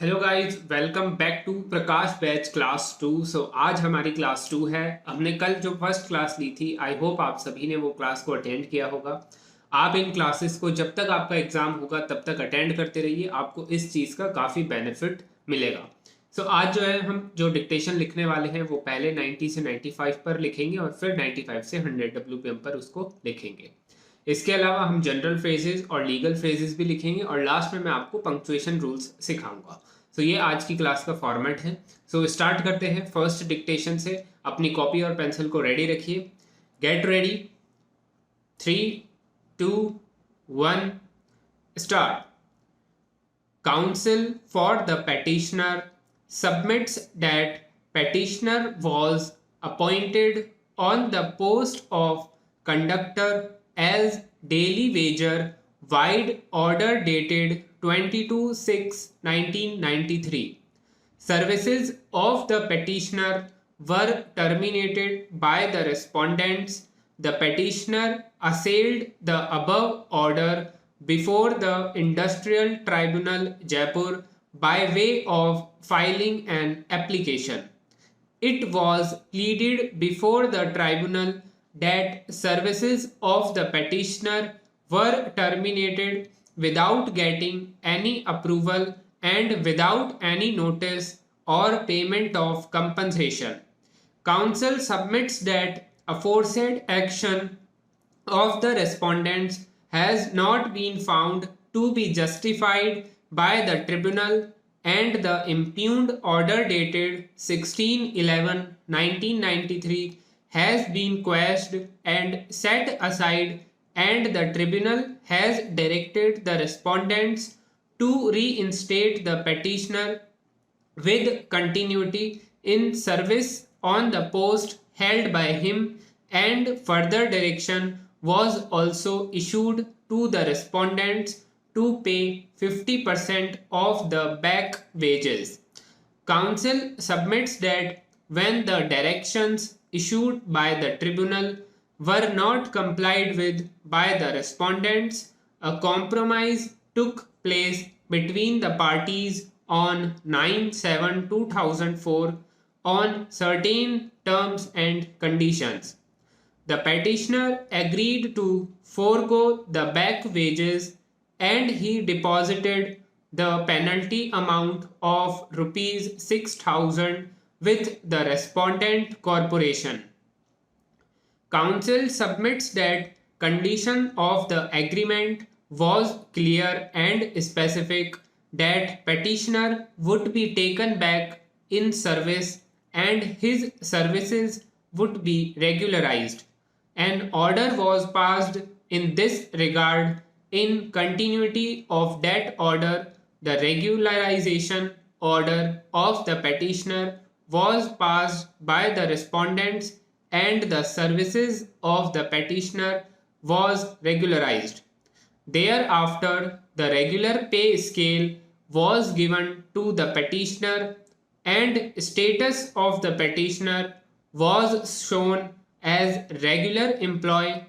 Hello guys, welcome back to Prakash batch class 2। आज हमारी class 2 है। हमने कल जो फर्स्ट क्लास ली थी, आई होप आप सभी ने वो क्लास को अटेंड किया होगा। आप इन क्लासेस को जब तक आपका एग्जाम होगा तब तक अटेंड करते रहिए, आपको इस चीज़ का काफ़ी बेनिफिट मिलेगा। आज जो है हम जो डिक्टेशन लिखने वाले हैं वो पहले 90 से 95 पर लिखेंगे और फिर 95 से 100 WPM पर उसको लिखेंगे। इसके अलावा हम जनरल फ्रेजेस और लीगल फ्रेजेस भी लिखेंगे और लास्ट में मैं आपको पंक्चुएशन रूल्स सिखाऊंगा। ये आज की क्लास का फॉर्मेट है। स्टार्ट करते हैं फर्स्ट डिक्टेशन से। अपनी कॉपी और पेंसिल को रेडी रखिए। Gate ready. 3, 2, 1, start. Counsel for the petitioner submits that petitioner was appointed on the post of conductor as daily wager wide order dated 22/6/1993. Services of the petitioner were terminated by the respondents. The petitioner assailed the above order before the Industrial Tribunal Jaipur by way of filing an application. It was pleaded before the tribunal that services of the petitioner were terminated without getting any approval and without any notice or payment of compensation. Counsel submits that aforesaid action of the respondents has not been found to be justified by the tribunal, and the impugned order dated 16/11/1993 has been quashed and set aside, and the tribunal has directed the respondents to reinstate the petitioner with continuity in service on the post held by him, and further direction was also issued to the respondents to pay 50% of the back wages. Counsel submits that when the directions issued by the tribunal were not complied with by the respondents, a compromise took place between the parties on 9/7/2004 on certain terms and conditions. The petitioner agreed to forego the back wages, and he deposited the penalty amount of rupees 6,000 with the respondent corporation. Counsel submits that condition of the agreement was clear and specific, that petitioner would be taken back in service and his services would be regularized. An order was passed in this regard. In continuity of that order, the regularization order of the petitioner was passed by the respondents, and the services of the petitioner was regularized. Thereafter, the regular pay scale was given to the petitioner, and status of the petitioner was shown as regular employee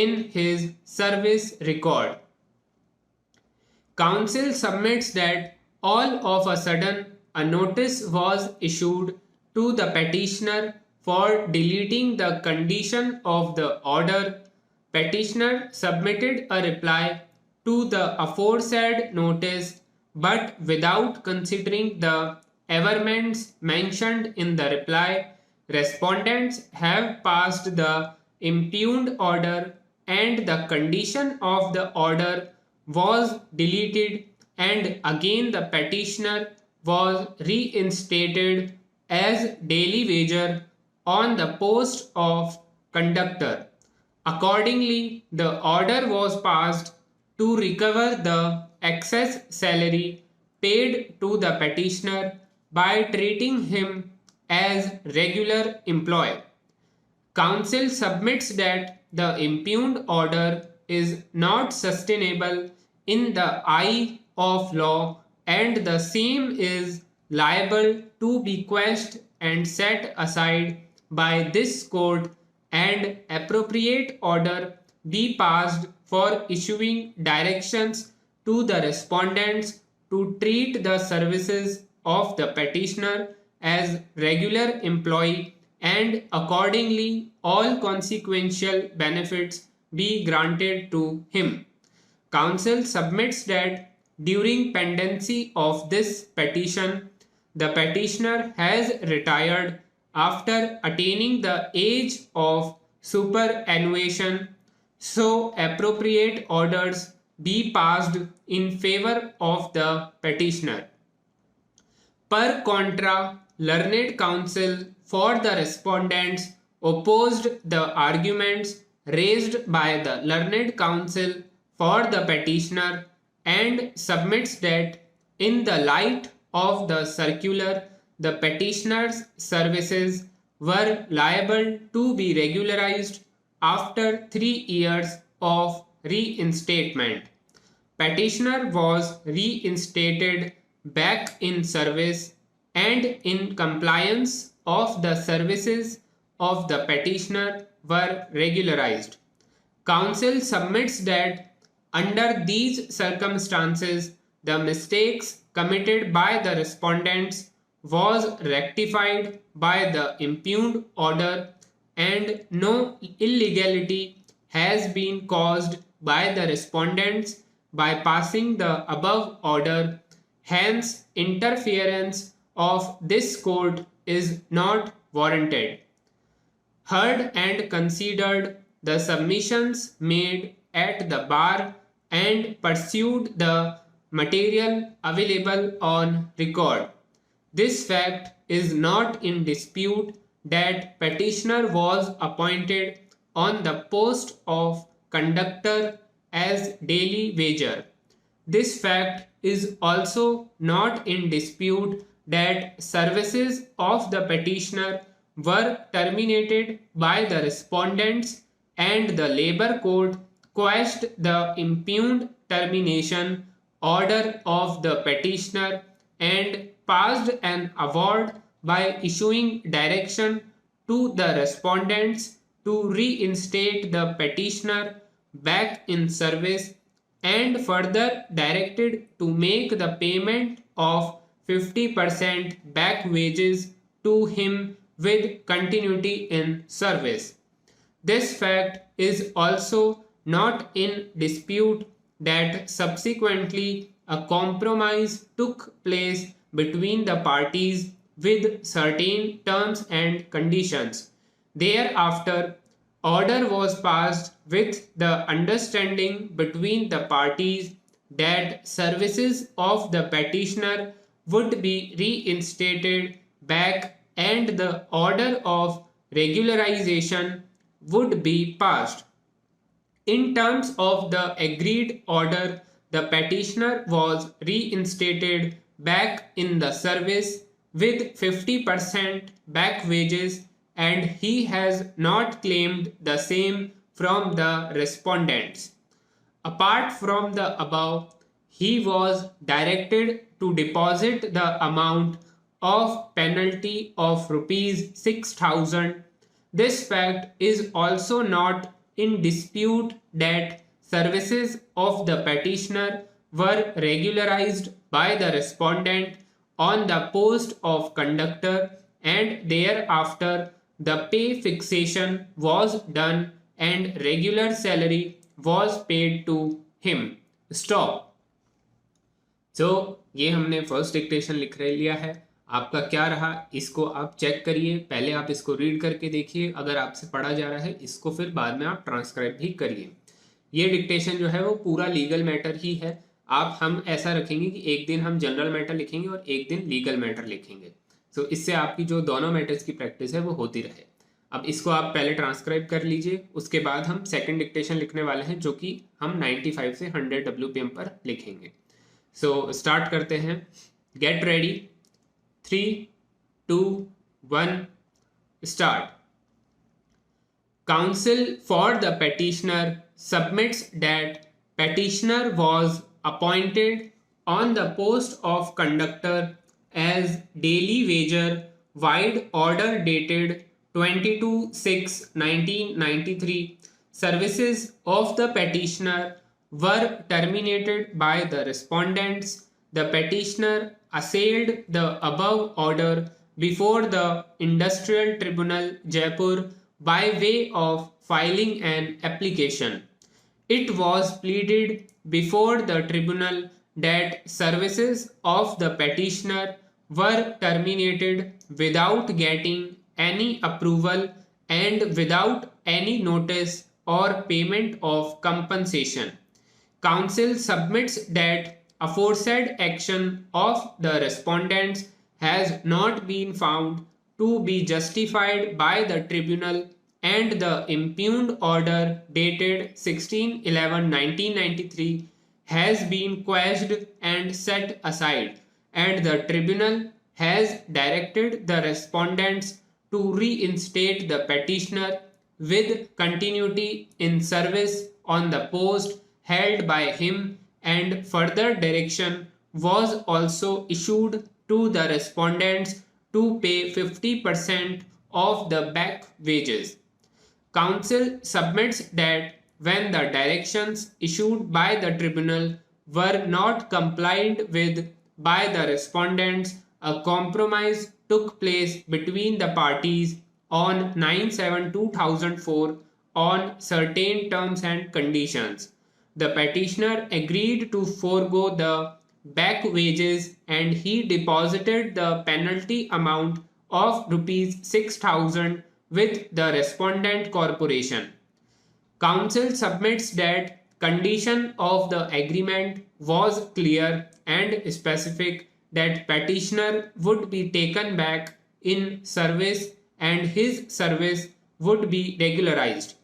in his service record. Counsel submits that all of a sudden a notice was issued to the petitioner for deleting the condition of the order. Petitioner submitted a reply to the aforesaid notice, but without considering the averments mentioned in the reply. Respondents have passed the impugned order, and the condition of the order was deleted, and again the petitioner was reinstated as daily wager on the post of conductor. Accordingly, the order was passed to recover the excess salary paid to the petitioner by treating him as regular employee. Counsel submits that the impugned order is not sustainable in the eye of law, and the same is liable to be quashed and set aside by this court, and appropriate order be passed for issuing directions to the respondents to treat the services of the petitioner as regular employee and accordingly all consequential benefits be granted to him. Counsel submits that during pendency of this petition, the petitioner has retired after attaining the age of superannuation, so appropriate orders be passed in favor of the petitioner. Per contra, learned counsel for the respondents opposed the arguments raised by the learned counsel for the petitioner and submits that in the light of the circular, the petitioner's services were liable to be regularized after 3 years of reinstatement. Petitioner was reinstated back in service and in compliance of the services of the petitioner were regularized. Counsel submits that under these circumstances, the mistakes committed by the respondents was rectified by the impugned order and no illegality has been caused by the respondents by passing the above order. Hence, interference of this court is not warranted. Heard and considered the submissions made at the bar and pursued the material available on record. This fact is not in dispute that petitioner was appointed on the post of conductor as daily wager. This fact is also not in dispute that services of the petitioner were terminated by the respondents and the labor court quashed the impugned termination order of the petitioner and passed an award by issuing direction to the respondents to reinstate the petitioner back in service and further directed to make the payment of 50% back wages to him with continuity in service. This fact is also not in dispute that subsequently a compromise took place between the parties with certain terms and conditions. Thereafter, order was passed with the understanding between the parties that services of the petitioner would be reinstated back and the order of regularization would be passed. In terms of the agreed order, the petitioner was reinstated back in the service with 50% back wages and he has not claimed the same from the respondents. Apart from the above, he was directed to deposit the amount of penalty of rupees 6,000. This fact is also not in dispute that services of the petitioner were regularized by the respondent on the post of conductor and thereafter the pay fixation was done and regular salary was paid to him. Stop. So ये हमने first dictation लिख लिया है. आपका क्या रहा इसको आप चेक करिए. पहले आप इसको रीड करके देखिए. अगर आपसे पढ़ा जा रहा है इसको फिर बाद में आप ट्रांसक्राइब भी करिए. ये डिक्टेशन जो है वो पूरा लीगल मैटर ही है. हम ऐसा रखेंगे कि एक दिन हम जनरल मैटर लिखेंगे और एक दिन लीगल मैटर लिखेंगे. सो इससे आपकी जो दोनों मैटर्स की प्रैक्टिस है वो होती रहे. अब इसको आप पहले ट्रांसक्राइब कर लीजिए. उसके बाद हम सेकंड डिक्टेशन लिखने वाले हैं जो कि हम 95 से 100 WPM पर लिखेंगे. सो स्टार्ट करते हैं. Get ready. 3, 2, 1 start. Counsel for the petitioner submits that petitioner was appointed on the post of conductor as daily wager wide order dated 22/6/1993. Services of the petitioner were terminated by the respondents the petitioner assailed the above order before the Industrial Tribunal Jaipur by way of filing an application. It was pleaded before the tribunal that services of the petitioner were terminated without getting any approval and without any notice or payment of compensation. Council submits that aforesaid action of the respondents has not been found to be justified by the tribunal, and the impugned order dated 16/11/1993 has been quashed and set aside, and the tribunal has directed the respondents to reinstate the petitioner with continuity in service on the post held by him, and further direction was also issued to the respondents to pay 50% of the back wages. Council submits that when the directions issued by the tribunal were not complied with by the respondents, a compromise took place between the parties on 9/7/2004 on certain terms and conditions. The petitioner agreed to forego the back wages, and he deposited the penalty amount of rupees 6,000 with the respondent corporation. Council submits that condition of the agreement was clear and specific, that petitioner would be taken back in service and his service would be regularized.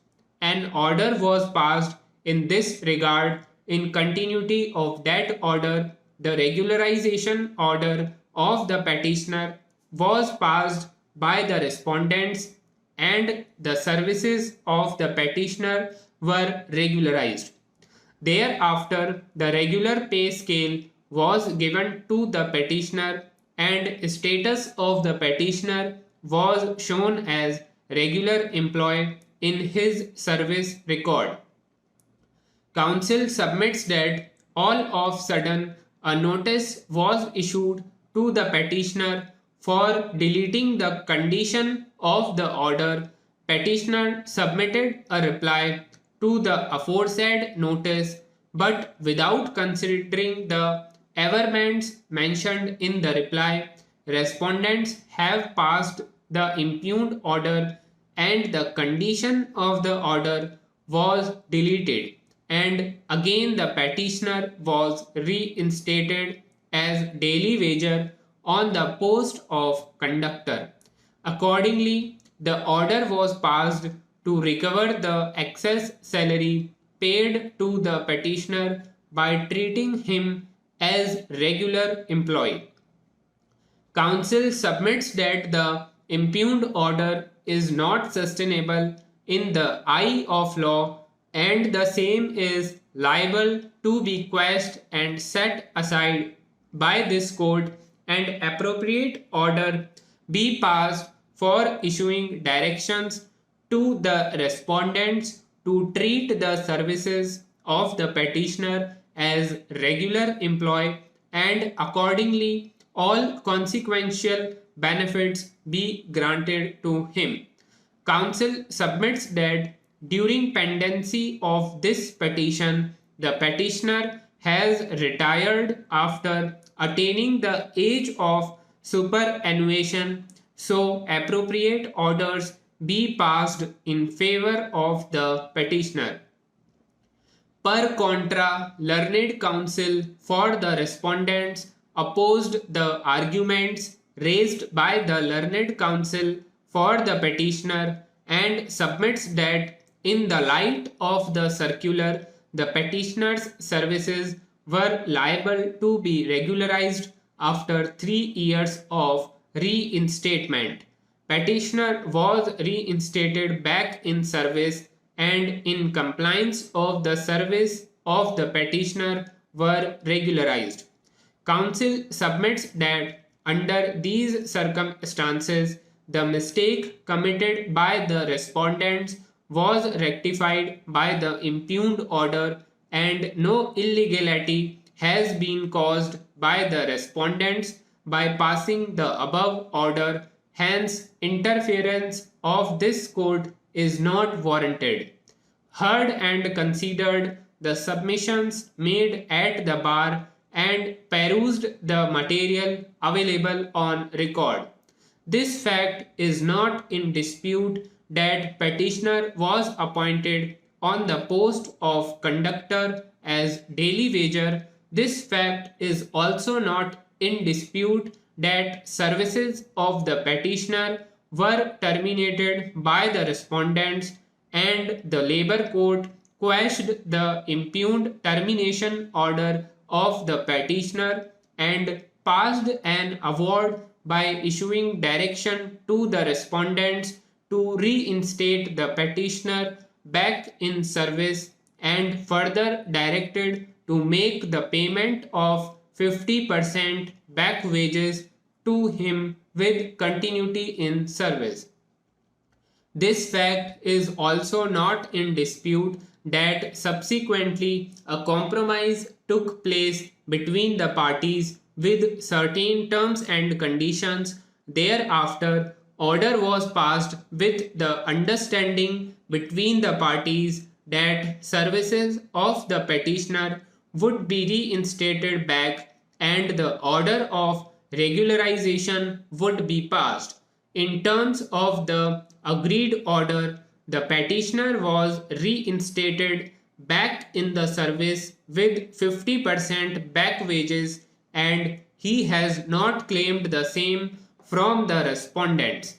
An order was passed in this regard. In continuity of that order, the regularization order of the petitioner was passed by the respondents, and the services of the petitioner were regularized. Thereafter, the regular pay scale was given to the petitioner, and status of the petitioner was shown as regular employee in his service record. Council submits that all of sudden a notice was issued to the petitioner for deleting the condition of the order. Petitioner submitted a reply to the aforesaid notice, but without considering the averments mentioned in the reply, respondents have passed the impugned order, and the condition of the order was deleted, and again the petitioner was reinstated as daily wager on the post of conductor. Accordingly, the order was passed to recover the excess salary paid to the petitioner by treating him as regular employee. Council submits that the impugned order is not sustainable in the eye of law, and the same is liable to be quashed and set aside by this court, and appropriate order be passed for issuing directions to the respondents to treat the services of the petitioner as regular employee, and accordingly all consequential benefits be granted to him. Council submits that during pendency of this petition, the petitioner has retired after attaining the age of superannuation, so appropriate orders be passed in favor of the petitioner. Per contra, learned counsel for the respondents opposed the arguments raised by the learned counsel for the petitioner, and submits that in the light of the circular, the petitioner's services were liable to be regularized after 3 years of reinstatement. Petitioner was reinstated back in service, and in compliance of the service of the petitioner were regularized. Council submits that under these circumstances, the mistake committed by the respondents was rectified by the impugned order, and no illegality has been caused by the respondents by passing the above order. Hence, interference of this court is not warranted. Heard and considered the submissions made at the bar and perused the material available on record. This fact is not in dispute that petitioner was appointed on the post of conductor as daily wager. This fact is also not in dispute that services of the petitioner were terminated by the respondents and the labor court quashed the impugned termination order of the petitioner and passed an award by issuing direction to the respondents to reinstate the petitioner back in service and further directed to make the payment of 50% back wages to him with continuity in service. This fact is also not in dispute that subsequently a compromise took place between the parties with certain terms and conditions. Thereafter, order was passed with the understanding between the parties that services of the petitioner would be reinstated back and the order of regularization would be passed. In terms of the agreed order, the petitioner was reinstated back in the service with 50% back wages and he has not claimed the same from the respondents.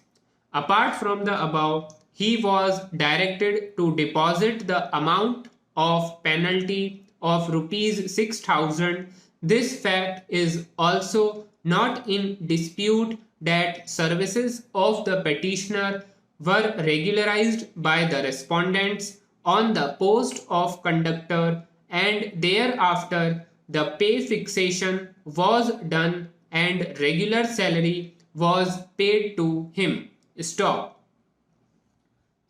Apart from the above, he was directed to deposit the amount of penalty of rupees 6,000. This fact is also not in dispute that services of the petitioner were regularized by the respondents on the post of conductor and thereafter the pay fixation was done and regular salary was paid to him. Stop.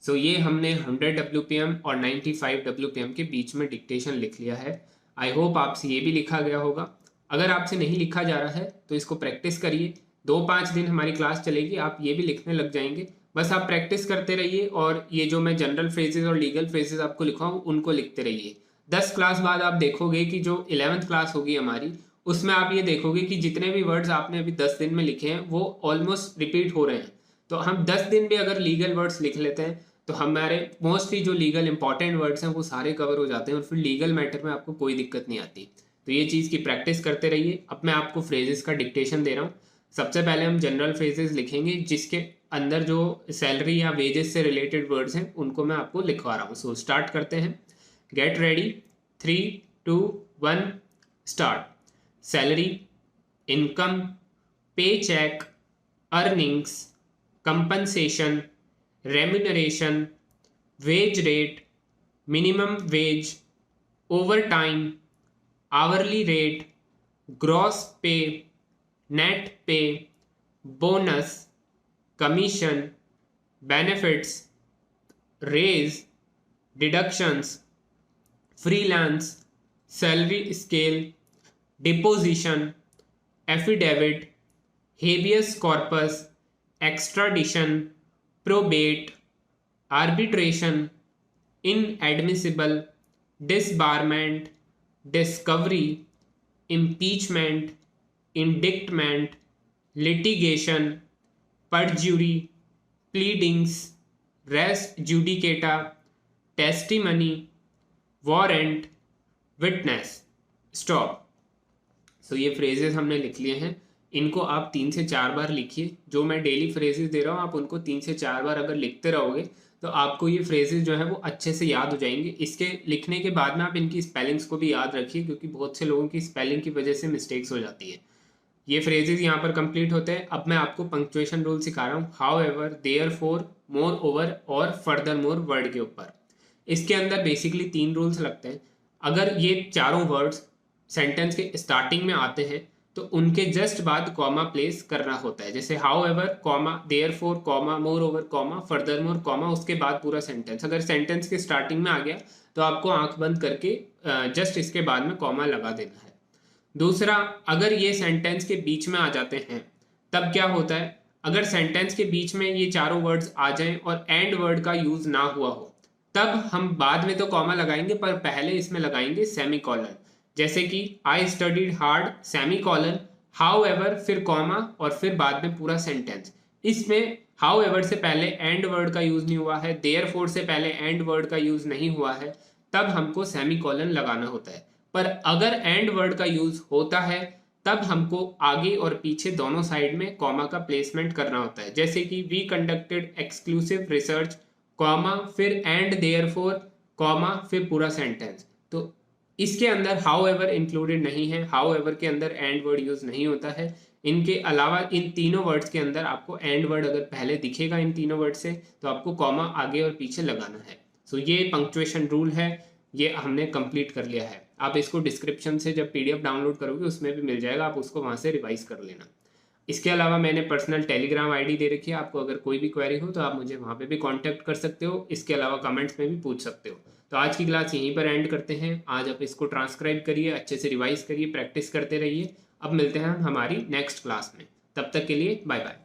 So ये हमने 100 WPM और 95 WPM के बीच में dictation लिख लिया है. I hope आपसे ये भी लिखा गया होगा. अगर आपसे नहीं लिखा जा रहा है तो इसको प्रैक्टिस करिए. 2-5 दिन हमारी क्लास चलेगी, आप ये भी लिखने लग जाएंगे. बस आप प्रैक्टिस करते रहिए और ये जो मैं जनरल फ्रेजेस और लीगल फ्रेजेस आपको लिखवाऊँ उनको लिखते रहिए. 10 क्लास बाद आप देखोगे कि जो 11th क्लास होगी हमारी उसमें आप ये देखोगे कि जितने भी वर्ड्स आपने अभी 10 दिन में लिखे हैं वो ऑलमोस्ट रिपीट हो रहे हैं. तो हम 10 दिन भी अगर लीगल वर्ड्स लिख लेते हैं तो हमारे मोस्टली जो लीगल इंपॉर्टेंट वर्ड्स हैं वो सारे कवर हो जाते हैं और फिर लीगल मैटर में आपको कोई दिक्कत नहीं आती. तो ये चीज़ की प्रैक्टिस करते रहिए. अब मैं आपको फ्रेजेस का डिक्टेशन दे रहा हूँ. सबसे पहले हम जनरल फ्रेजेस लिखेंगे जिसके अंदर जो सैलरी या वेजेस से रिलेटेड वर्ड्स हैं उनको मैं आपको लिखवा रहा हूँ. सो स्टार्ट करते हैं. Get ready. 3, 2, 1 start. Salary, income, pay check, earnings, compensation, remuneration, wage rate, minimum wage, overtime, hourly rate, gross pay, net pay, bonus, commission, benefits, raise, deductions, freelance, salary scale, deposition, affidavit, habeas corpus, extradition, probate, arbitration, inadmissible, disbarment, discovery, impeachment, indictment, litigation, perjury, pleadings, res judicata, testimony, warrant, witness. Stop. So ये phrases हमने लिख लिए हैं. इनको आप 3 से 4 बार लिखिए. जो मैं डेली फ्रेजेस दे रहा हूँ आप उनको 3 से 4 बार अगर लिखते रहोगे तो आपको ये फ्रेजेस जो है वो अच्छे से याद हो जाएंगे. इसके लिखने के बाद में आप इनकी स्पेलिंग्स को भी याद रखिए क्योंकि बहुत से लोगों की स्पेलिंग की वजह से मिस्टेक्स हो जाती है. ये फ्रेजेस यहाँ पर कंप्लीट होते हैं. अब मैं आपको पंक्चुएशन रूल सिखा रहा हूँ. However, therefore, moreover और फर्दर मोर वर्ड के ऊपर. इसके अंदर बेसिकली 3 रूल्स लगते हैं. अगर ये चारों वर्ड्स सेंटेंस के स्टार्टिंग में आते हैं तो उनके जस्ट बाद कॉमा प्लेस करना होता है. जैसे however comma, therefore comma, moreover comma, furthermore comma, उसके बाद पूरा सेंटेंस. अगर सेंटेंस के स्टार्टिंग में आ गया तो आपको आंख बंद करके जस्ट इसके बाद में कॉमा लगा देना है. दूसरा, अगर ये सेंटेंस के बीच में आ जाते हैं तब क्या होता है, अगर सेंटेंस के बीच में ये चारों वर्ड्स आ जाएं और एंड वर्ड का यूज ना हुआ हो, तब हम बाद में तो कॉमा लगाएंगे पर पहले इसमें लगाएंगे सेमी कॉलन। जैसे कि I studied hard semi colon, how ever, फिर कॉमा और फिर बाद में पूरा सेंटेंस। इसमें हाउ एवर से पहले एंड वर्ड का यूज नहीं हुआ है, देयरफॉर से पहले एंड वर्ड का यूज नहीं हुआ है, तब हमको सेमी कॉलन लगाना होता है। पर अगर एंड वर्ड का यूज होता है तब हमको आगे और पीछे दोनों साइड में कॉमा का प्लेसमेंट करना होता है। जैसे कि we conducted exclusive research, comma, फिर एंड देयरफॉर, कॉमा, फिर पूरा सेंटेंस। तो इसके अंदर हाउ एवर इंक्लूडेड नहीं है, हाउ एवर के अंदर एंड वर्ड यूज नहीं होता है। इनके अलावा इन तीनों वर्ड्स के अंदर आपको एंड वर्ड अगर पहले दिखेगा इन तीनों वर्ड से तो आपको कॉमा आगे और पीछे लगाना है। सो ये पंक्चुएशन रूल है, ये हमने कंप्लीट कर लिया है। आप इसको डिस्क्रिप्शन से जब पीडीएफ डाउनलोड करोगे उसमें भी मिल जाएगा, आप उसको वहाँ से रिवाइज कर लेना। इसके अलावा मैंने पर्सनल टेलीग्राम आईडी दे रखी है, आपको अगर कोई भी क्वेरी हो तो आप मुझे वहाँ पे भी कांटेक्ट कर सकते हो। इसके अलावा कमेंट्स में भी पूछ सकते हो। तो आज की क्लास यहीं पर एंड करते हैं। आज आप इसको ट्रांसक्राइब करिए, अच्छे से रिवाइज करिए, प्रैक्टिस करते रहिए। अब मिलते हैं हम हमारी नेक्स्ट क्लास में, तब तक के लिए बाय बाय।